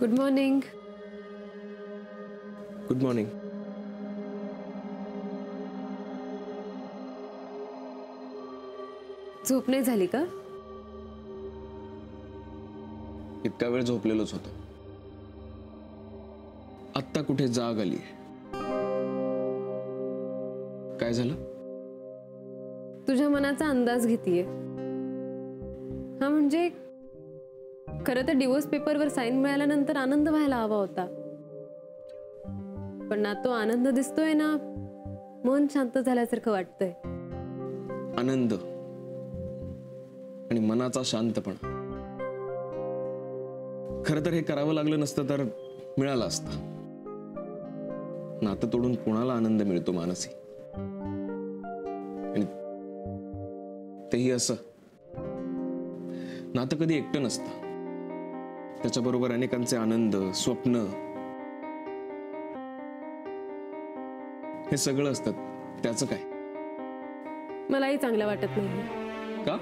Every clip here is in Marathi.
Good morning. Good morning. झोप नाही झाली का? इतका वेळ झोपलेलोच होतो. आत्ता कुठे जाग आली. काय झालं? तुझ्या मनाचा अंदाज घेतीये. हा म्हणजे खरं तर डिवोर्स पेपरवर साइन मिळाल्यानंतर आनंद व्हायला हवा होता, पण ना तो आनंद दिसतोय ना मन शांत झाल्यासारखं वाटतंय. आनंद आणि मनाचा शांतपणा. खरं तर हे करावं लागलं नसतं तर मिळालं असतं. नातं तोडून कोणाला आनंद मिळतो मानसी? आणि तेही असं. नातं कधी एकटं नसतं. त्याच्याबरोबर अनेकांचे आनंद, स्वप्न हे सगळं असतात. त्याचं काय? मलाही चांगलं वाटत नाही. का?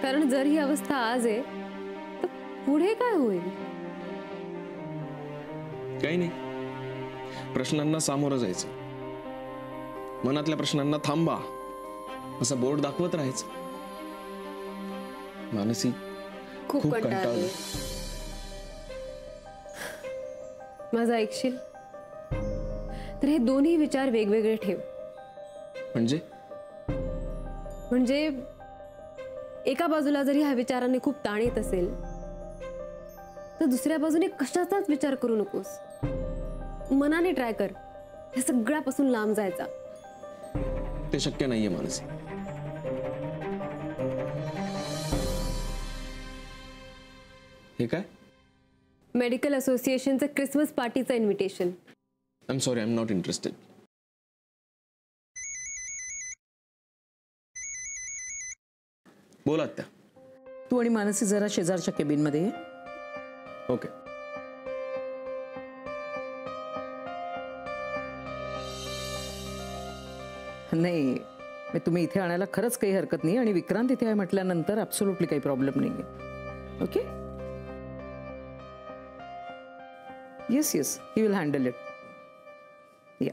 कारण जर ही अवस्था आज आहे तर पुढे काय होईल? काही नाही. प्रश्नांना सामोरं जायचं. मनातल्या प्रश्नांना थांबा असं बोर्ड दाखवत राहायचं. मानसी खूप कंटाळले. माझं ऐकशील तर हे दोन्ही विचार वेगवेगळे ठेव. म्हणजे एका बाजूला जरी ह्या विचाराने खूप ताण येत असेल तर दुसऱ्या बाजूने कशाचाच विचार करू नकोस. मनाने ट्राय कर या सगळ्यापासून लांब जायचा. ते शक्य नाहीये मानसी. हे काय? मेडिकल असोसिएशनचं क्रिसमस पार्टीचं invitation. I am sorry, I am not interested. बोला त्या. तू आणि मानसी जरा शेजारच्या केबिन मध्ये. ओके. नाही तुम्ही इथे आणायला खरंच काही हरकत नाही आणि विक्रांत इथे आहे म्हटल्यानंतर ॲब्सोल्युटली काही प्रॉब्लेम नाहीये. Okay. Yes yes, he will handle it. या.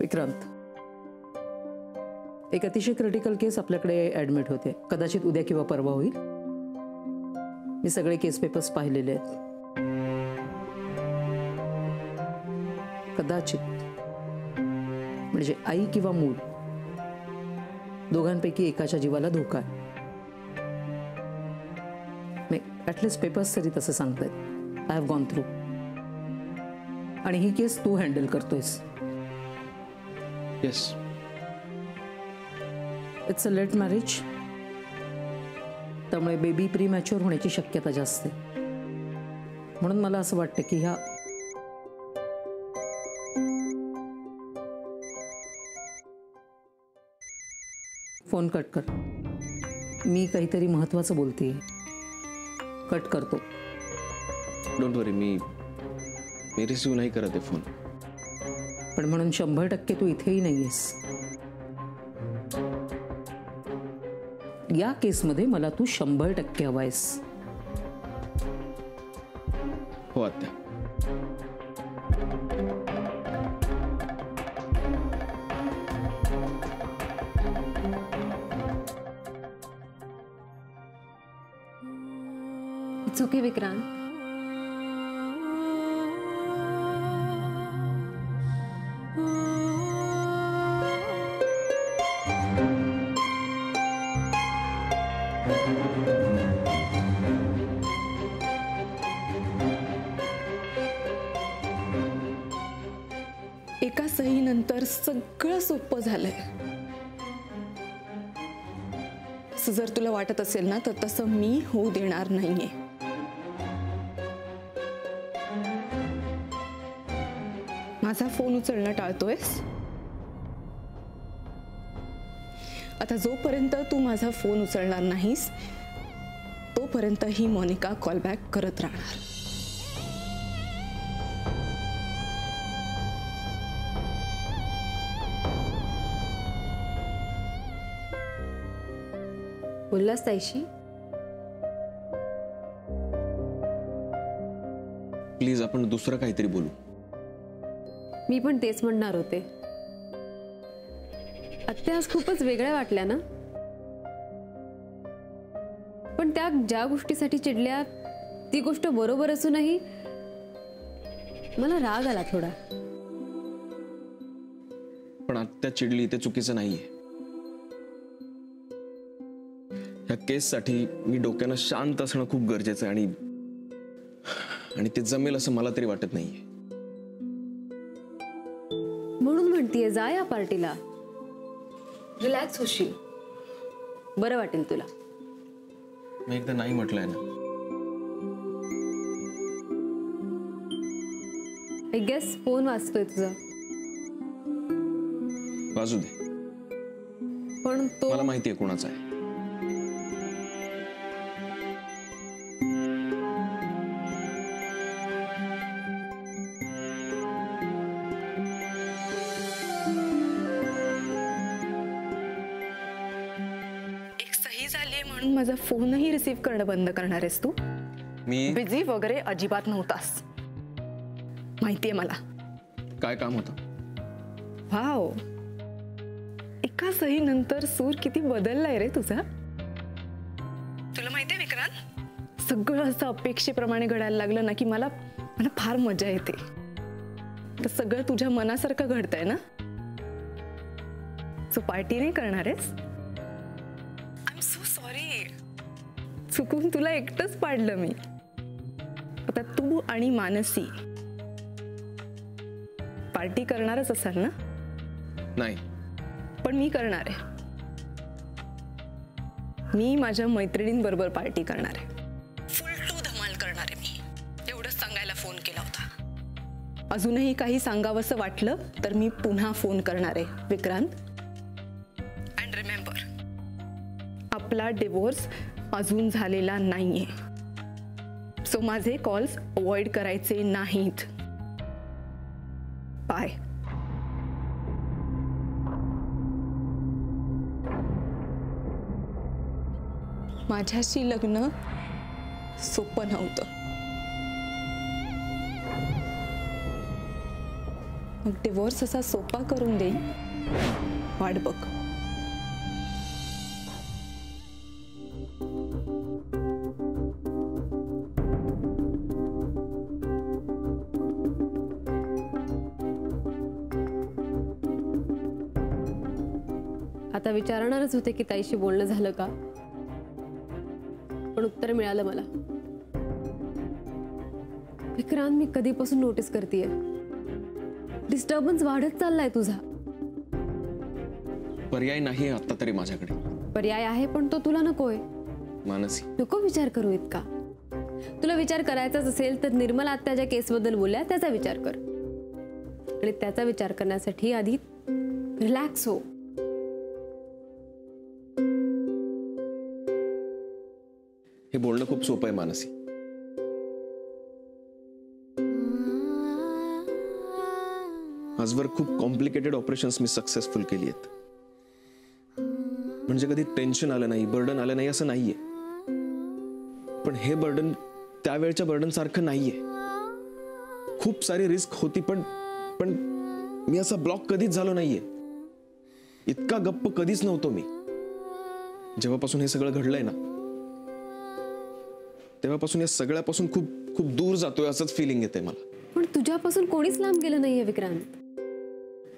विक्रांत, एक अतिशय क्रिटिकल केस आपल्याकडे ऍडमिट होते. कदाचित उद्या किंवा परवा होईल. मी सगळे केस पेपर्स पाहिलेले आहेत. कदाचित म्हणजे आई किंवा मूल दोघांपैकी एकाच्या जीवाला धोका आहे. ॲटलिस्ट पेपर्स तरी तसं सांगतायत. I have gone through. आणि ही केस तू हँडल करतोयस. Yes. It's a late marriage. त्यामुळे बेबी प्री मॅच्युअर होण्याची शक्यता जास्त आहे. म्हणून मला असं वाटतं की ह्या फोन कट कर. मी काहीतरी महत्वाचं बोलते. कट करतो. डोंट वरी, मी रिसीव्ह नाही करत आहे फोन. पण म्हणून 100% तू इथेही नाहीयेस. या केसमध्ये मला तू 100% हवायस. हो आत्या. It's okay Vikrant. एका सहीनंतर सगळं सोपं झालंय. असं जर तुला वाटत असेल ना तर तसं मी होऊ देणार नाहीये. माझा फोन उचलणं टाळतोयस. आता जोपर्यंत तू माझा फोन उचलणार नाहीस तोपर्यंत ही मोनिका कॉल बॅक करत राहणार. बोललास ताईशी? प्लीज आपण दुसरं काहीतरी बोलू. मी पण तेच म्हणणार होते. आत्या आज खूपच वेगळ्या वाटल्या ना? पण त्या ज्या गोष्टीसाठी चिडल्या ती गोष्ट बरोबर असूनही मला राग आला थोडा. पण आत्या चिडली ते चुकीचं नाहीये. या केससाठी मी डोक्यानं शांत असणं खूप गरजेचं आहे आणि ते जमेल असं मला तरी वाटत नाहीये. म्हणून म्हणतीये जा या पार्टीला, रिलॅक्स होशील, बरं वाटेल तुला. मी एकदा नाही म्हटलंय ना. आय गेस फोन वाजतोय तुझा. वाजू दे, पण तो मला माहितीये कोणाचा आहे. एक सही झाली म्हणून माझा फोनही रिसीव्ह करणं बंद करणार आहेस तू? मी बिझी वगैरे अजिबात नव्हतास, माहितीये मला. काय काम होतं? वाव, एका सही नंतर सूर किती बदललाय रे तुझा. तुला माहितीये विक्रांत, सगळं असं अपेक्षेप्रमाणे घडायला लागलं ना की मला फार मजा येते. तर सगळं तुझ्या मनासारखं घडतंय ना. सो पार्टी नाही करणार आहेस? आय एम सो सॉरी, चुकून तुला एकटंच पाडलं मी. आता तू आणि मानसी पार्टी करणारच असाल ना? नाही. पण मी करणार आहे. मी माझ्या मैत्रिणींबरोबर पार्टी करणार आहे. फुल टू धमाल करणार आहे मी. एवढंच सांगायला फोन केला होता. अजूनही काही सांगावंसं वाटलं तर मी पुन्हा फोन करणार आहे विक्रांत. अँड रिमेंबर, आपला डिवोर्स अजून झालेला नाहीये. सो माझे कॉल्स अवॉइड करायचे नाहीत. बाय. माझ्याशी लग्न सोपं नव्हतं. मग डिवोर्स असा सोपा करून देईन, वाट बघ. आता विचारणारच होते की ताईशी बोलणं झालं का, पण उत्तर मिळालं मला. विक्रांत, मी कधीपासून नोटीस करतेय डिस्टर्बन्स वाढत चाललाय तुझा. पर्याय नाही आता तरी माझ्याकडे. पर्याय आहे पण तो तुला नकोय. मानसी, नको विचार करू इतका. तुला विचार करायचाच असेल तर निर्मला आत्या ज्या केसबद्दल बोलल्या त्याचा विचार कर. आणि त्याचा विचार करण्यासाठी आधी रिलॅक्स हो. हे बोलणं खूप सोपं आहे मानसी. आजवर खूप कॉम्प्लिकेटेड ऑपरेशन्स मी सक्सेसफुल केली आहेत. म्हणजे कधी टेन्शन आलं नाही, बर्डन आलं नाही असं नाहीये. पण हे बर्डन त्यावेळच्या बर्डन सारखं नाहीये. खूप सारी रिस्क होती पण मी असा ब्लॉक कधीच झालो नाहीये. इतका गप्प कधीच नव्हतो मी. जेव्हापासून हे सगळं घडलंय ना तेव्हापासून या सगळ्यापासून खूप खूप दूर जातोय असंच फिलिंग येते मला. पण तुझ्यापासून कोणीच लांब गेलं नाहीये विक्रांत.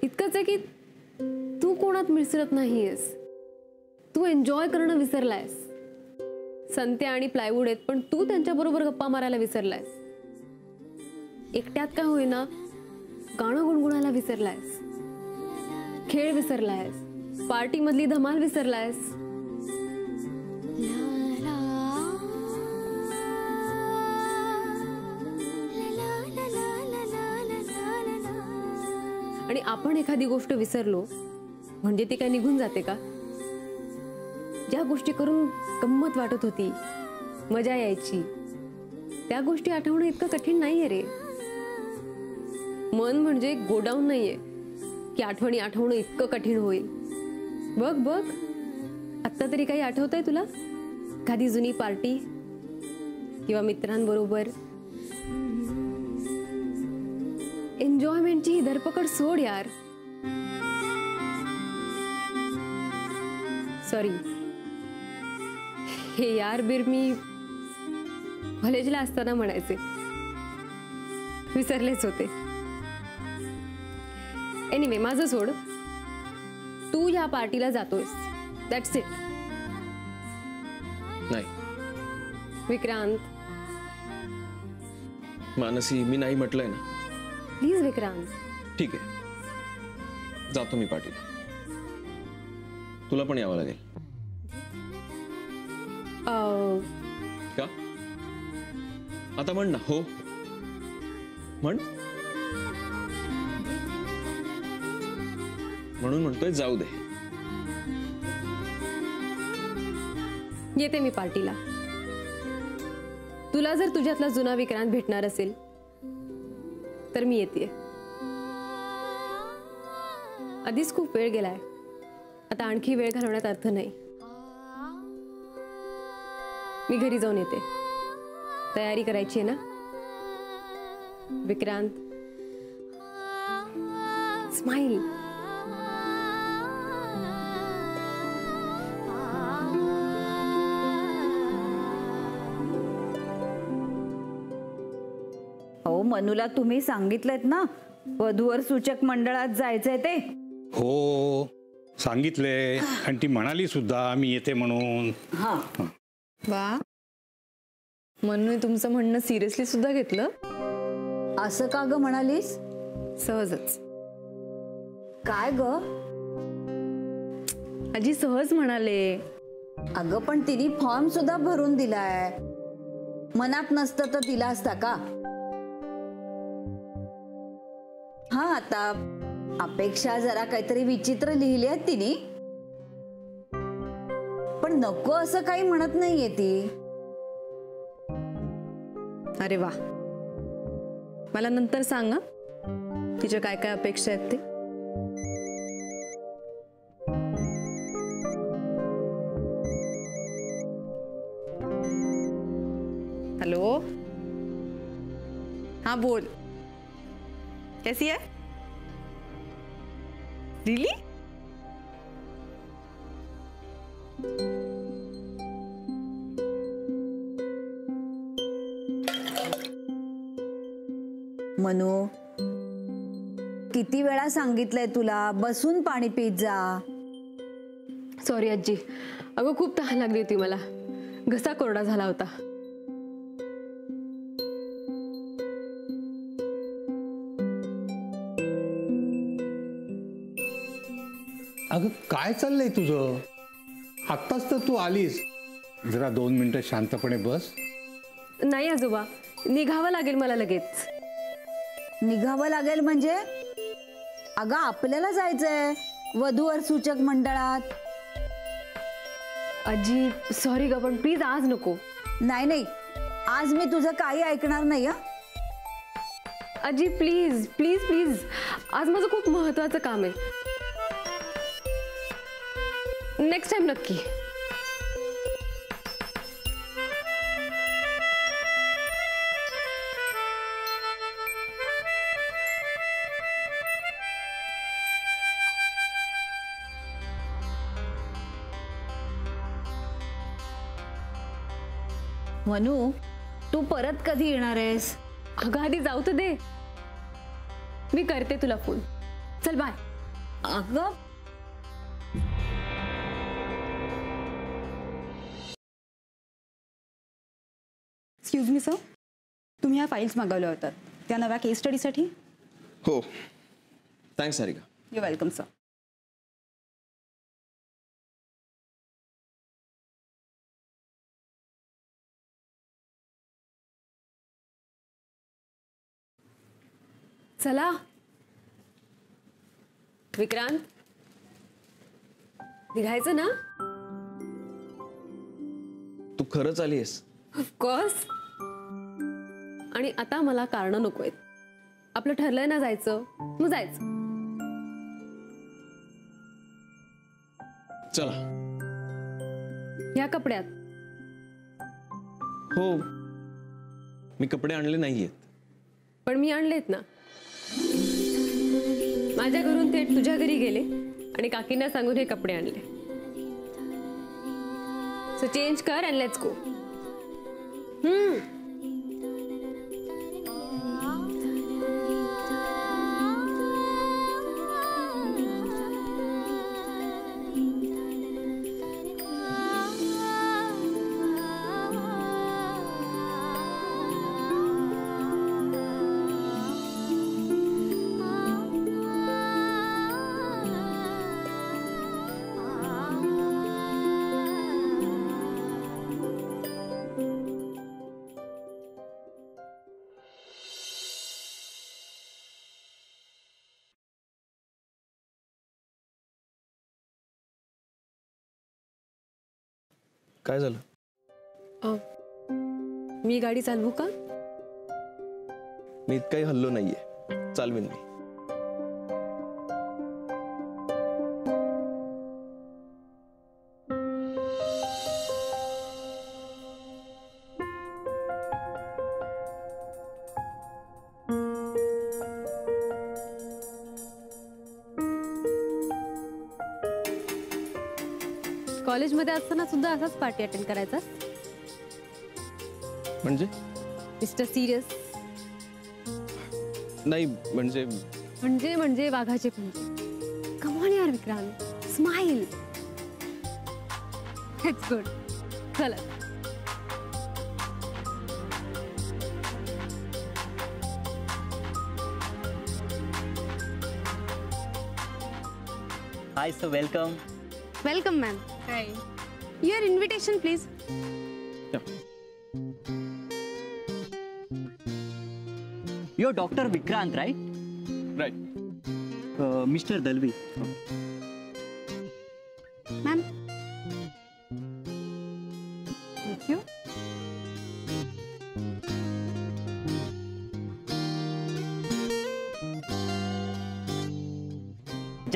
इतकंच आहे की तू कोणात मिसळत नाहीयेस. तू एन्जॉय करणं विसरलायस. संत्या आणि प्लायवूड आहेत पण तू त्यांच्याबरोबर गप्पा मारायला विसरलायस. एकट्यात का होईना गाणं गुणगुणायला विसरलायस. खेळ विसरलायस. पार्टी मधली धमाल विसरलायस. आणि आपण एखादी गोष्ट विसरलो म्हणजे ती काय निघून जाते का? ज्या गोष्टी करून गंमत वाटत होती, मजा यायची, त्या गोष्टी आठवणं इतकं कठीण नाहीये रे. मन म्हणजे गोडाऊन नाहीये की आठवणी आठवणं इतकं कठीण होईल. बघ बघ, आता तरी काही आठवतंय तुला? एखादी जुनी पार्टी किंवा मित्रांबरोबर? एन्जॉयमेंटची ही धरपकड सोड यार. सॉरी, हे यार बीर मी कॉलेजला असताना म्हणायचे, विसरलेच होते. एनिवे, माझं सोड. तू ह्या पार्टीला जातोयस, दॅट्स इट. नाही विक्रांत, मानसी, मी नाही म्हटलंय ना. प्लीज विक्रांत. ठीक आहे, जातो मी पार्टीला. तुला पण यावं लागेल का? आता म्हण ना हो. म्हण. म्हणून म्हणतोय जाऊ दे. येते मी पार्टीला. तुला जर तुझ्यातला जुना विक्रांत भेटणार असेल तर मी येते. आधीच खूप वेळ गेलाय, आता आणखी वेळ घालवण्यात अर्थ नाही. मी घरी जाऊन येते. तयारी करायची आहे ना विक्रांत? स्माइल. हो, मनूला तुम्ही सांगितलंत ना वधूवर सूचक मंडळात जायचंय ते? हो सांगितले, आणि ती म्हणाली सुद्धा मी येते म्हणून. हा. वा, म्हणून तुमचं म्हणणं सिरियसली सुद्धा घेतलं. असं का ग म्हणालीस? सहजच. काय ग? आजी सहज म्हणाले. अगं पण तिने फॉर्म सुद्धा भरून दिलाय. मनात नसतं तर दिला असता का? हा, आता अपेक्षा जरा काहीतरी विचित्र लिहिली आहेत तिने, पण नको असं काही म्हणत नाहीये ती. अरे वा, मला नंतर सांग ना तिच्या काय काय अपेक्षा आहेत ते. हेलो, हाँ बोल. कैसी है? रियली? मनू, किती वेळा सांगितलंय तुला बसून पाणी पीत जा. सॉरी आजी, अगं खूप तहान लागली होती मला. घसा कोरडा झाला होता. अगं काय चाललंय तुझं? आत्ताच तर तू आलीस. जरा 2 मिनिटं शांतपणे बस. नाही आजोबा, निघावं लागेल मला लगेच. निघावं लागेल म्हणजे? अगं आपल्याला जायचंय वधूवर सूचक मंडळात. आजी सॉरी ग, पण प्लीज आज नको. नाही नाही, आज मी तुझं काही ऐकणार नाही. हा आजी प्लीज प्लीज प्लीज, आज माझं खूप महत्वाचं काम आहे. नेक्स्ट टाइम नक्की. मनू, तू परत कधी येणार आहेस? अगं आधी जाऊ तर दे. मी करते तुला फोन. चल बाय. अगं एक्सक्यूज मी सर, तुम्ही ह्या फाईल्स मागवल्या होतात त्या नव्या केस स्टडीसाठी? हो, thanks Sarika. You welcome sir. चला विक्रांत, निघायचं ना? तू खरंच आलीस? ऑफकोर्स. आणि आता मला कारण नकोय. आपलं ठरलंय ना जायचं, मग जायचं. चला. ह्या कपड्यात? हो, मी कपडे आणले नाहीयेत. पण मी आणलेत ना. माझ्या घरून थेट तुझ्या घरी गेले आणि काकींना सांगून हे कपडे आणले. सो चेंज कर अँड लेट्स गो. काय झालं? मी गाडी चालवू का? मी इतकाही हल्लो नाहीये, चालवीन मी. कॉलेजमध्ये असताना सुद्धा असाच पार्टी अटेंड करायचा? म्हणजे? Mister serious. नाही म्हणजे म्हणजे वाघाचे पंजे. कम ऑन यार विक्रांत, स्माइल. It's good. चला. Hi, sir. Welcome. Welcome, ma'am. Hi. Your invitation, please. You're Dr. Vikrant, right? Right. Mr. Dalvi. Ma'am. Thank you.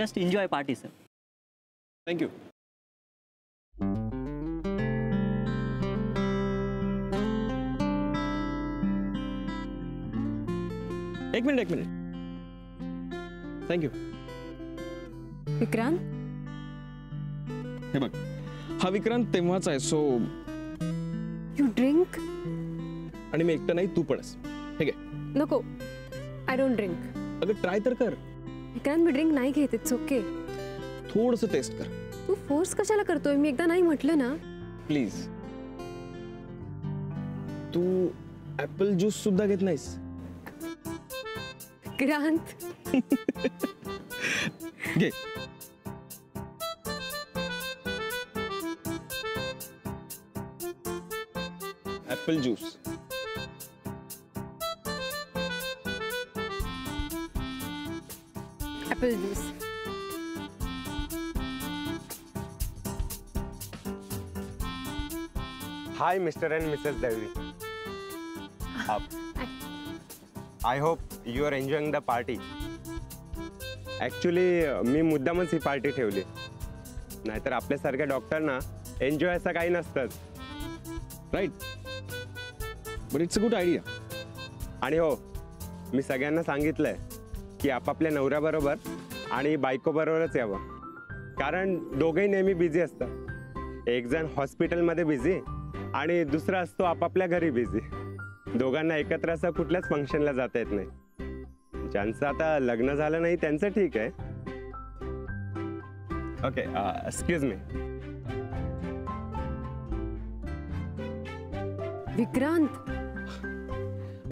Just enjoy party, sir. Thank you. एक मिनिट. थँक्यू. विक्रांत, हे बघ, हा विक्रांत तेव्हाच आहे. So you drink? आणि मी एकटा नाही, तू पणस. हे घे. नको, आय डोंट ड्रिंक. अगं ट्राय तर कर. विक्रांत, मी ड्रिंक नाही घेत. It's okay. थोडंसं टेस्ट कर तू फोर्स कशाला करतोय? मी एकदा नाही म्हटलं ना. प्लीज. तू ऍपल ज्यूस सुद्धा घेत नाहीस? विक्रांत, घे. Apple juice. Apple juice. Hi, Mr. and Mrs. Devi. I hope you are enjoying the party. Actually, मी मुद्दामच ही पार्टी ठेवली. नाहीतर आपल्यासारख्या डॉक्टरना एन्जॉय असं काही नसतं. Right. But it's a good idea. आणि हो, मी सगळ्यांना सांगितलंय की आपापल्या नवऱ्याबरोबर आणि बायकोबरोबरच यावं. कारण दोघंही नेहमी बिझी असतात. एक जण हॉस्पिटलमध्ये बिझी आणि दुसरा असतो आपापल्या घरी बिझी. दोघांना एकत्र असं कुठल्याच फंक्शनला जाता येत नाही. ज्यांचं आता लग्न झालं नाही त्यांचं ठीक आहे. Okay, excuse me. Vikrant,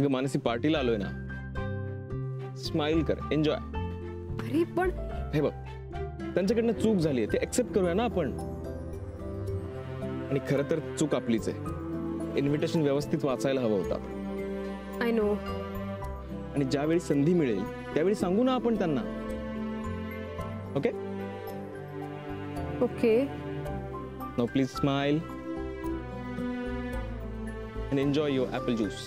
Mansi पार्टीला आलोय ना. स्माइल कर, एन्जॉय. अरे पण हे बघ, त्यांच्याकडनं चूक झाली आहे, ते एक्सेप्ट करूया ना आपण. आणि खरं तर चूक आपलीच आहे. इन्व्हिटेशन व्यवस्थित वाचायला हवं होतं. I know. आणि ज्यावेळी संधी मिळेल त्यावेळी सांगू ना आपण त्यांना. Okay okay. Now please smile and enjoy your apple juice.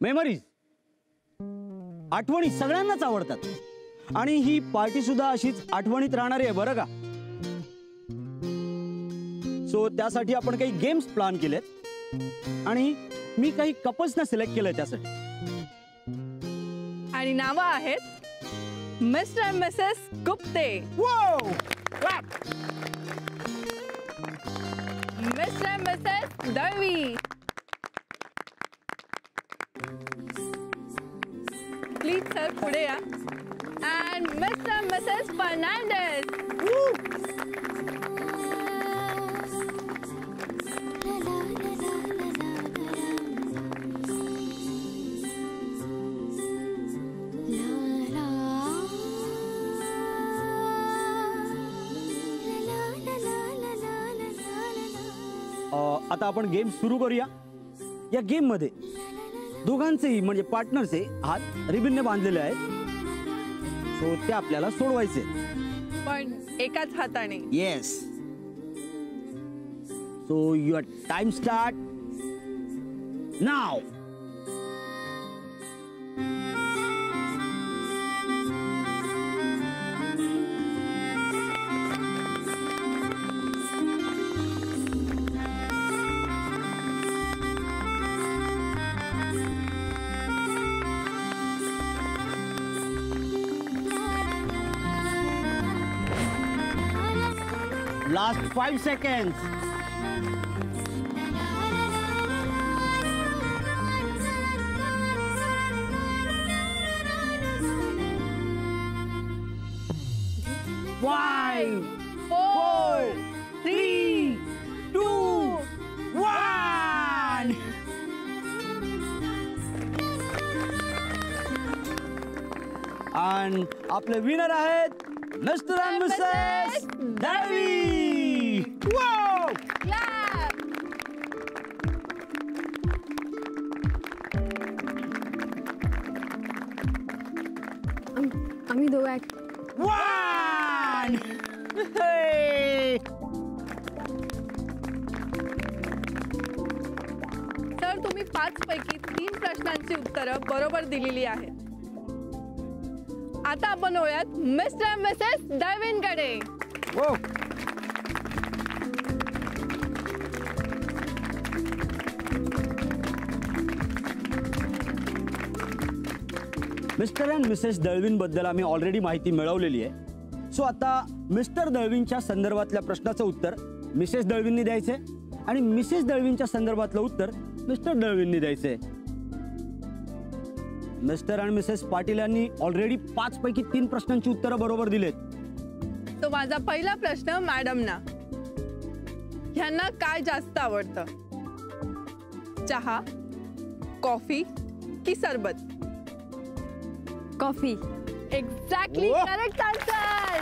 Memories. आठवणी सगळ्यांनाच आवडतात आणि ही पार्टी सुद्धा अशीच आठवणीत राहणारी आहे बरं का. सो त्यासाठी आपण काही गेम्स प्लॅन केलेत आणि मी काही कपल्सना सिलेक्ट केलंय त्यासाठी. आणि नावं आहेत mister Mrs Gupte, mister Mrs Dalvi, please sir पुढे या, अँड मिस्टर मिसेस फर्नांडिस. आता आपण गेम सुरू करूया. या गेम मध्ये दोघांचेही म्हणजे पार्टनरचे हात रिबिनने बांधलेले आहेत. सो ते आपल्याला सोडवायचे पण एकाच हाताने. Yes. So your time start now. Last 5 seconds. Five, 4, 3, 2, 1. And आपले विनर आहेत mister and Mrs Dalvi. Wow. Clap. आम्ही दोघं One. Hey. तर तुम्ही 5 पैकी 3 प्रश्नांची उत्तरं बरोबर दिलेली आहेत. आता आपण वळूयात मिस्टर मिसेस दळवींकडे. मिस्टर अँड मिसेस दळवींबद्दल आम्ही ऑलरेडी माहिती मिळवलेली आहे. सो आता मिस्टर दळवींच्या संदर्भातल्या प्रश्नाचं उत्तर मिसेस दळवींनी द्यायचे आणि मिसेस दळवींच्या संदर्भातलं उत्तर मिस्टर दळवींनी द्यायचे. मिस्टर आणि मिसेस पाटील यांनी ऑलरेडी 5 पैकी 3 प्रश्नांची उत्तरं बरोबर दिलेत. तो माझा पहिला प्रश्न मॅडमना. ह्यांना काय जास्त आवडतं, चहा, कॉफी की सरबत? कॉफी. Exactly correct answer.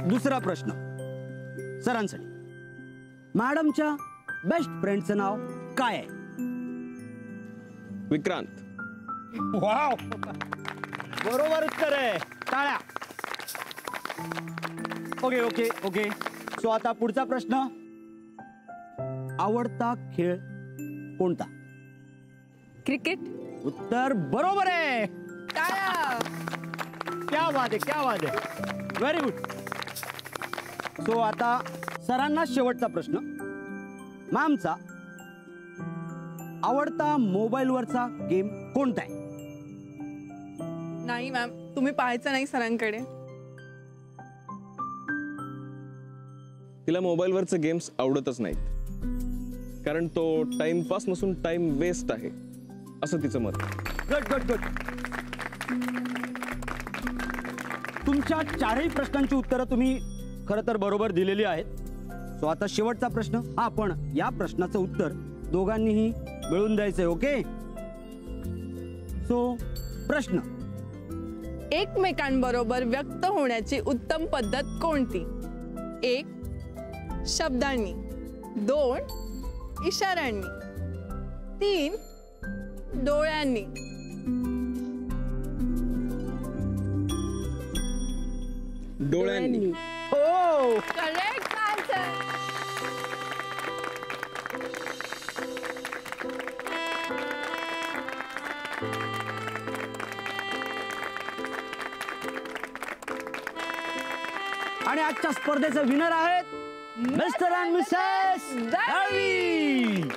दुसरा प्रश्न सरांसाठी. मॅडमच्या बेस्ट फ्रेंडचं नाव काय आहे? विक्रांत. वाव, बरोबर उत्तर आहे. टाळ्या. Okay okay okay. सो आता पुढचा प्रश्न. आवडता खेळ कोणता? क्रिकेट. उत्तर बरोबर आहे. टाळ्या. क्या बात आहे, क्या बात आहे. Very good. सो आता सरांना शेवटचा प्रश्न. मॅमचा आवडता मोबाईलवरचा गेम कोणता आहे? नाही मॅम, तुम्ही पाहायचं नाही सरांकडे. तिला मोबाईलवरचे गेम्स आवडतच नाहीत कारण तो टाइमपास नसून टाइम वेस्ट आहे असं तिचं मत. Good good good. तुमच्या 4ही प्रश्नांची उत्तरं तुम्ही खरं तर बरोबर दिलेली आहेत. सो आता शेवटचा प्रश्न. हा, पण या प्रश्नाचं उत्तर दोघांनीही मिळून द्यायचंय. ओके. सो प्रश्न. एकमेकांबरोबर व्यक्त होण्याची उत्तम पद्धत कोणती? 1 शब्दांनी, 2 इशाऱ्यांनी, 3 डोळ्यांनी. डोळ्यांनी. हो, करेक्ट आन्सर. आणि आजच्या स्पर्धेचे विनर आहेत मिस्टर अँड मिसेस दळवी.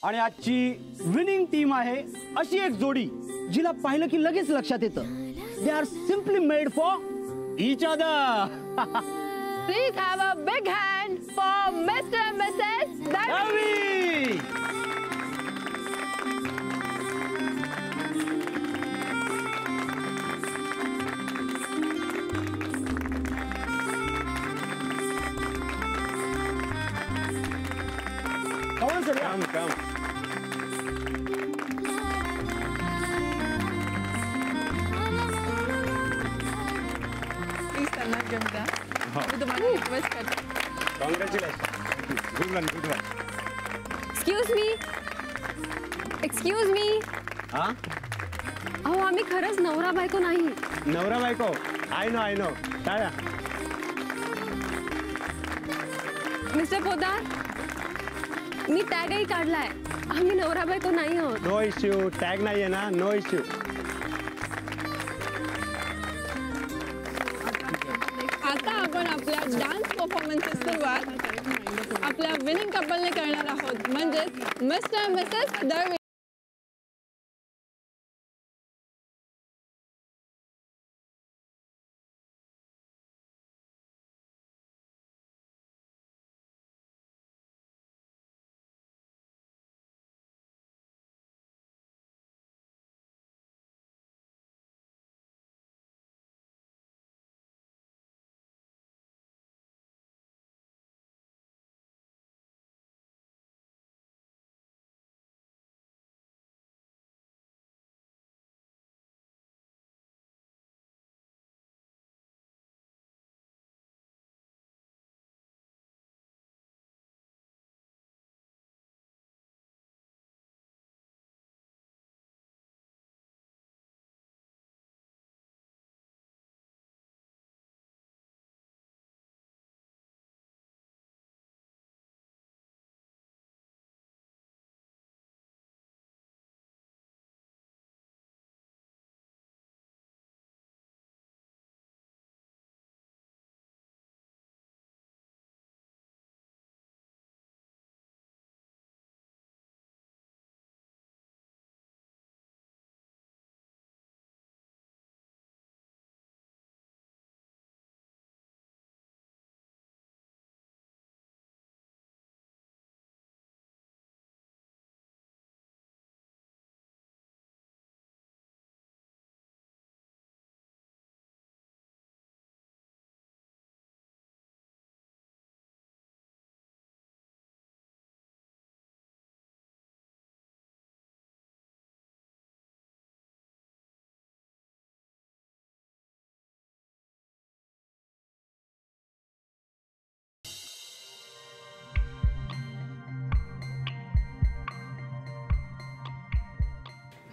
आणि आजची विनिंग टीम आहे अशी एक जोडी जिला पाहिलं की लगेच लक्षात येतं they are simply made for each other. Please have a big hand for Mr. and Mrs. Dalvi. Come on, sir. Come. Please त्यांना घेऊन द्या. मी तुम्हाला रिक्वेस्ट करते. Congratulation. Good one. Excuse me. हा अहो आम्ही खरंच नवरा बायको नाही. नवरा बायको. I know. टाळ्या. मिस्टर पोदार, मी टॅगही काढलाय. आम्ही नवरा बायको नाही आहोत. No issue. टॅग नाहीये ना. No issue. आता आपण आपल्या डान्स परफॉर्मन्सची सुरुवात आपल्या विनिंग कपलने करणार आहोत, म्हणजेच मिस्टर अँड मिसेस दळवी.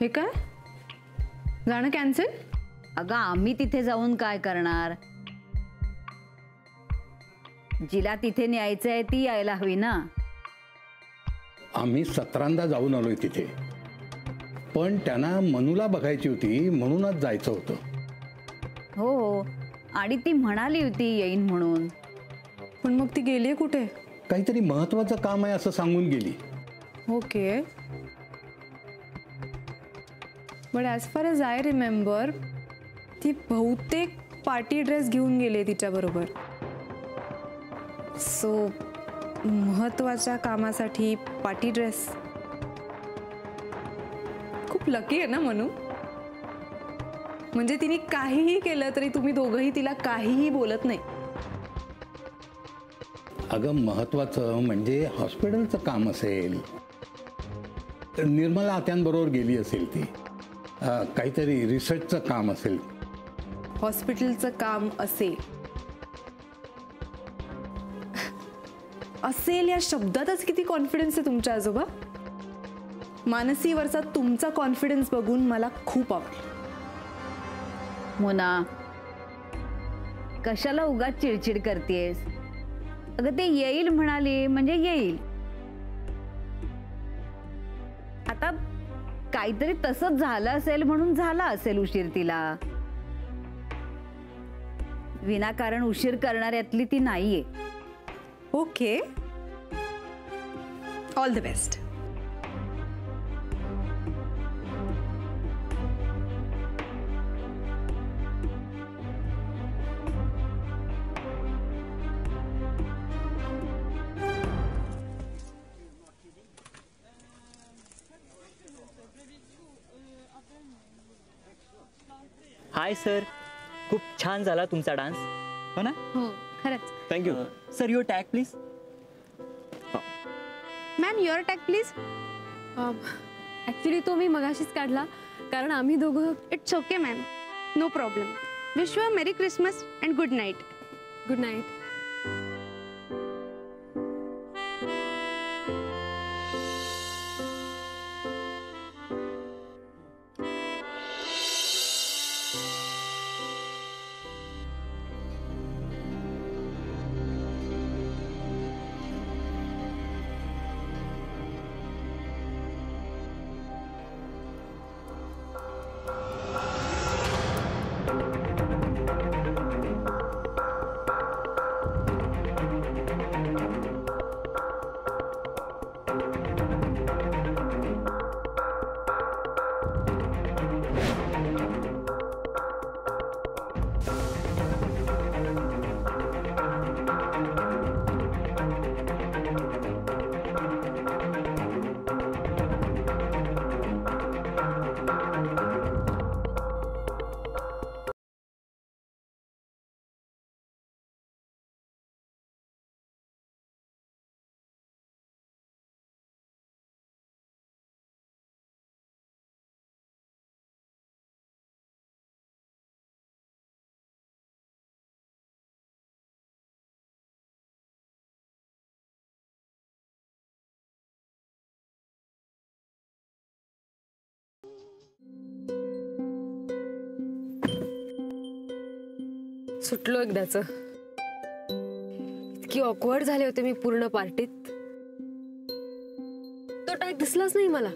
हे काय जाणं कॅन्सल? अगं आम्ही तिथे जाऊन काय करणार? जिला तिथे न्यायचंय ती यायला हवी ना. आम्ही 17दा जाऊन आलोय तिथे, पण त्यांना मनूला बघायची होती म्हणूनच जायचं होतं. हो, आणि ती म्हणाली होती येईन म्हणून. पण मग ती गेली कुठे? काहीतरी महत्वाचं काम आहे असं सांगून गेली. Okay, but as far as I remember ती बहुतेक पार्टी ड्रेस घेऊन गेले तिच्याबरोबर. सो महत्वाच्या कामासाठी पार्टी ड्रेस खूप लकी आहे ना म्हणू. म्हणजे तिने काहीही केलं तरी तुम्ही दोघंही तिला काहीही बोलत नाही. अगं महत्वाचं म्हणजे हॉस्पिटलचं काम असेल, निर्मला आत्यांबरोबर गेली असेल ती, काहीतरी रिसर्चचं काम असेल. हॉस्पिटलचं काम असेल असेल या शब्दातच किती कॉन्फिडन्स आहे तुमच्या आजोबा. मानसीवरचा तुमचा कॉन्फिडन्स बघून मला खूप आवडलं. मोना, कशाला उगाच चिडचिड करतेस? अगं ते येईल म्हणाली म्हणजे येईल. आता काहीतरी तसंच झालं असेल म्हणून झाला असेल उशीर तिला. विनाकारण उशीर करणाऱ्यातली ती नाहीये. Okay, all the best. Hi sir, खूप छान झाला तुमचा डान्स, हो ना? हो खरंच. Thank you. Sir your tag please. Ma'am your tag please. Actually तो मी मगाशीच काढला कारण आम्ही दोघं. It's okay ma'am, no problem. Wish you a merry Christmas and good night. Good night. सुटलो एकदाच. इतकी ऑकवर्ड झाले होते मी पूर्ण पार्टीत. तो टॅग दिसलाच नाही मला.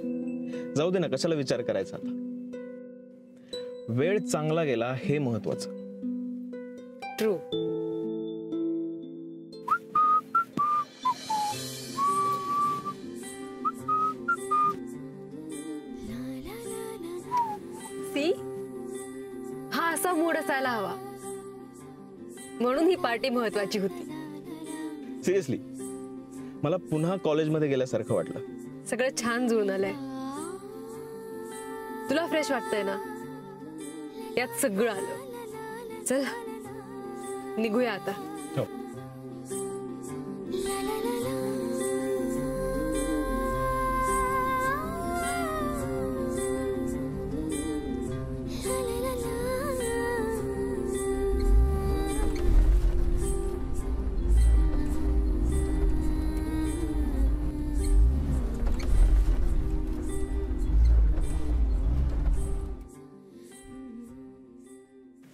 जाऊ दे ना, कशाला विचार करायचा आता. वेळ चांगला गेला हे महत्वाचं. ट्रू. सी, हा असा मूड असायला हवा. म्हणून ही पार्टी महत्वाची होती. सिरियसली मला पुन्हा कॉलेजमध्ये गेल्यासारखं वाटलं. सगळं छान जुळून आलंय. तुला फ्रेश वाटतंय ना? यात सगळं आलं. चल निघूया आता. हो.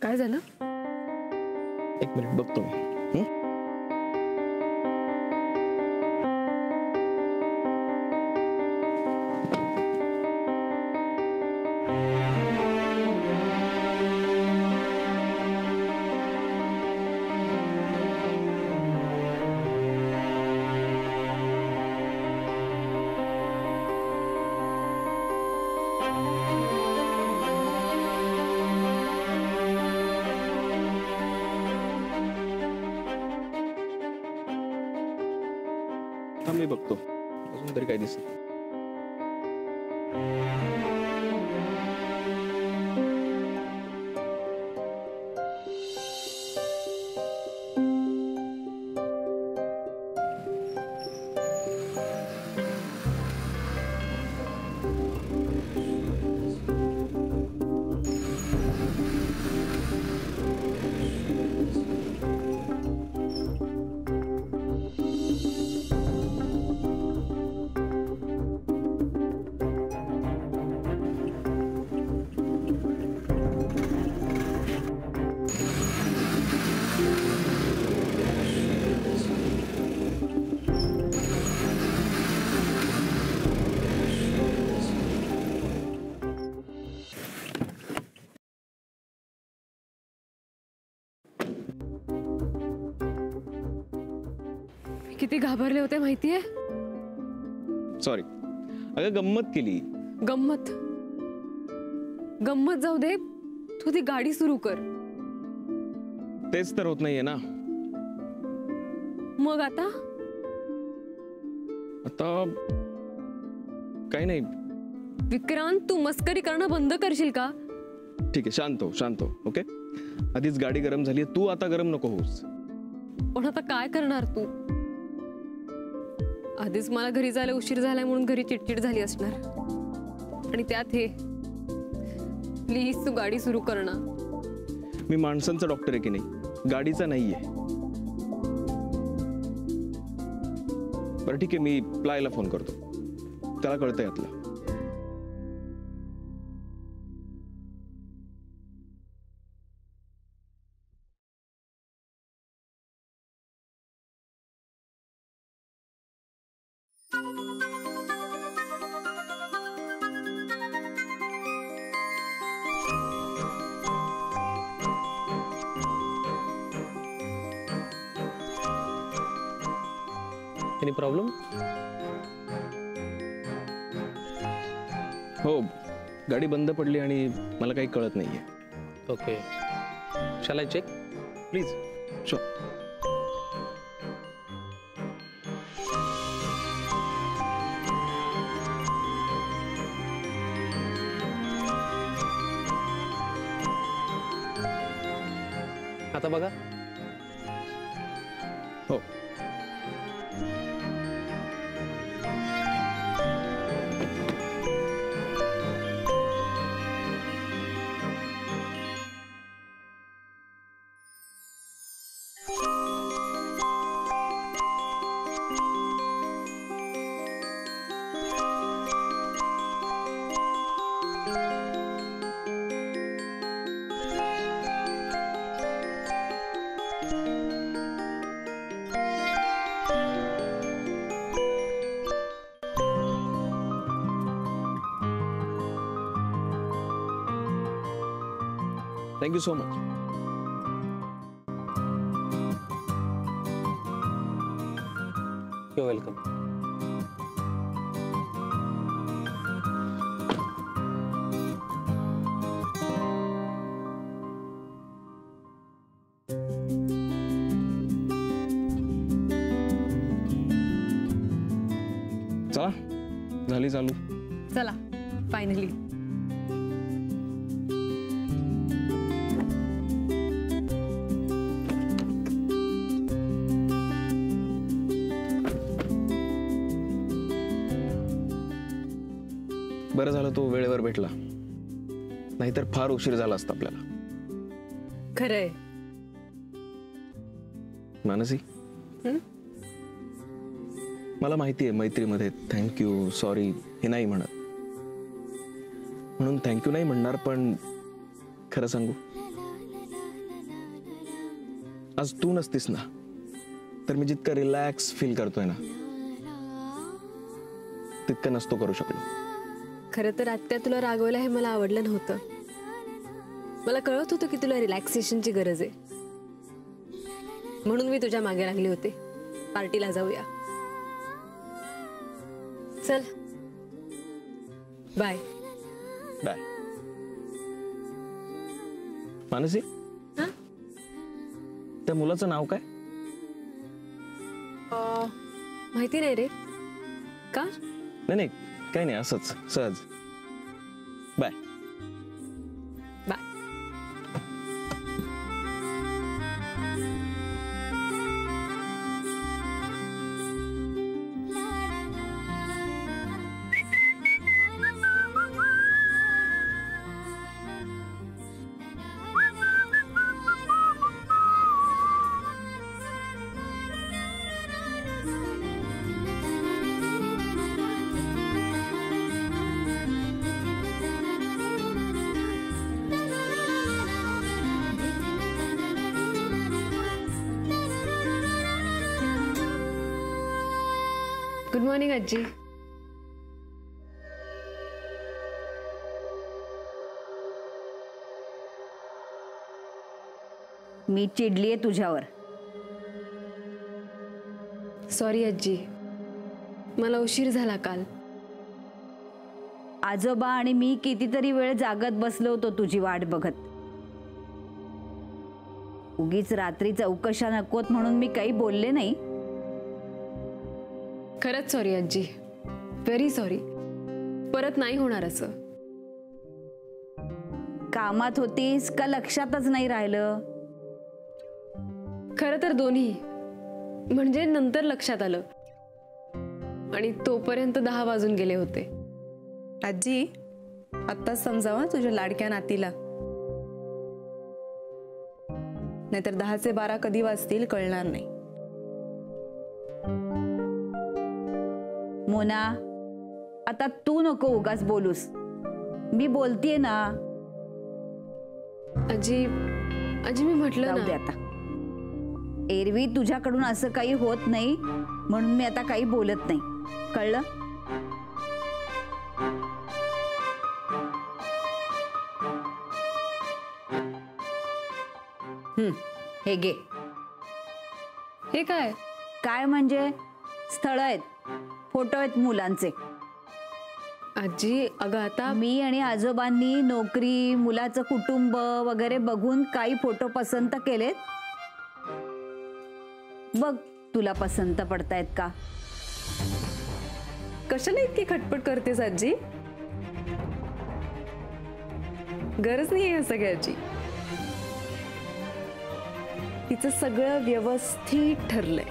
काय झालं? एक मिनिट बघतो मी. मी बघतो अजून तरी काय दिसत. किती घाबरले होते माहितीये? सॉरी अगं गंमत केली. गंमत गंमत जाऊ दे, तू ती गाडी सुरू कर. तेच तर होत नाहीये ना. मग आता आता काही नाही. विक्रांत, तू मस्करी करणं बंद करशील का? ठीक आहे, शांत हो. ओके, आधीच गाडी गरम झाली, तू आता गरम नको होस. पण आता काय करणार तू? आधीच मला घरी जायला उशीर झालाय म्हणून घरी चिडचिड झाली असणार, आणि त्यात हे. प्लीज तू गाडी सुरू कर ना. मी माणसांचा डॉक्टर आहे की नाही, गाडीचा नाहीये. बरं ठीक आहे, मी प्लायला फोन करतो, त्याला कळतंय यातलं. Any problem? हो, गाडी बंद पडली आणि मला काही कळत नाहीये. Okay, shall I check? Please. Sure. आता बघा. हो. Thank you so much. You're welcome. चला, झाली चालू. चला, फायनली. बरं झालं तो वेळेवर भेटला, नाहीतर फार उशीर झाला असता आपल्याला. खरंय. मानसी, मला माहितीये मैत्रीमध्ये थँक्यू सॉरी हे नाही म्हणत, म्हणून थँक्यू नाही म्हणणार. पण खरं सांगू, आज तू नसतीस ना, तर मी जितका रिलॅक्स फील करतोय ना, तितकं नसतो करू शकलो. खरं तर आत्या तुला रागवलं हे मला आवडलं नव्हतं. मला कळत होतं की तुला रिलॅक्सेशनची गरज आहे, म्हणून मी तुझ्या मागे लागले होते. पार्टीला जाऊया. चल, बाय. बाय. मानसी, त्या मुलाचं नाव काय? माहिती नाही रे. का? नाही, काही नाही, असंच सहज. बाय. बाय. गुड मॉर्निंग आजी. मी चिडलीये तुझ्यावर. सॉरी आजी, मला उशीर झाला काल. आजोबा आणि मी कितीतरी वेळ जागत बसलो होतो तुझी वाट बघत. उगीच रात्री चौकशा नकोत म्हणून मी काही बोलले नाही. खरंच सॉरी आजी, व्हेरी सॉरी. परत नाही होणार असं. कामात होतीस का लक्षातच नाही राहिलं? खरं तर दोन्ही. म्हणजे नंतर लक्षात आलं आणि तोपर्यंत 10 वाजून गेले होते. आजी, आत्ताच समजावा तुझ्या लाडक्या नातीला, नाहीतर 10चे 12 कधी वाजतील कळणार नाही. मोना, आता तू नको उगाच बोलूस. मी बोलतीये ना. आजी आजी मी म्हटलं जाऊ दे ना. आता. एरवी तुझ्याकडून असं काही होत नाही म्हणून मी आता काही बोलत नाही. कळलं? हे घे. हे काय? काय म्हणजे? स्थळ आहेत, फोटो आहेत मुलांचे. आजी अगं आता मी आणि आजोबांनी नोकरी, मुलाचं कुटुंब वगैरे बघून काही फोटो पसंत केलेत. बघ तुला पसंत पडतायत का? कशाला इतकी खटपट करतेस आजी? गरज नाही या सगळ्याची. तिचं सगळं व्यवस्थित ठरलंय.